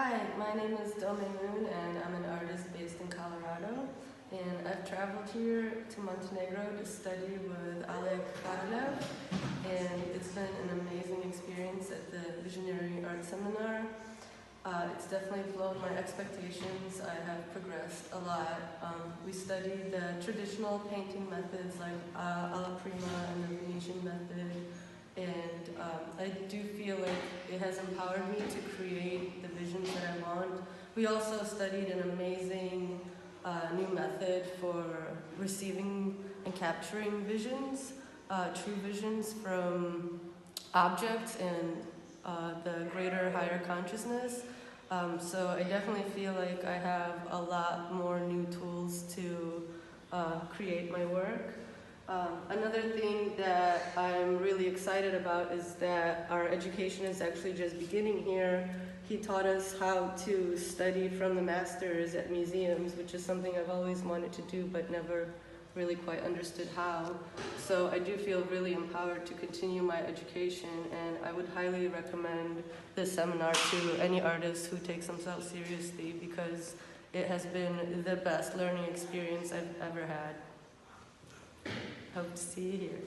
Hi, my name is Dome Moon and I'm an artist based in Colorado. And I've traveled here to Montenegro to study with Oleg Korolev. And it's been an amazing experience at the Visionary Art Seminar. It's definitely blown my expectations. I have progressed a lot. We studied the traditional painting methods like alla prima and the Venetian method. And I do feel like it has empowered me to create the visions that I want. We also studied an amazing new method for receiving and capturing visions, true visions from objects and the greater, higher consciousness. So I definitely feel like I have a lot more new tools to create my work. Another thing that I'm really excited about is that our education is actually just beginning here. He taught us how to study from the masters at museums, which is something I've always wanted to do but never really quite understood how. So I do feel really empowered to continue my education, and I would highly recommend this seminar to any artist who takes themselves seriously, because it has been the best learning experience I've ever had. Hope to see you here.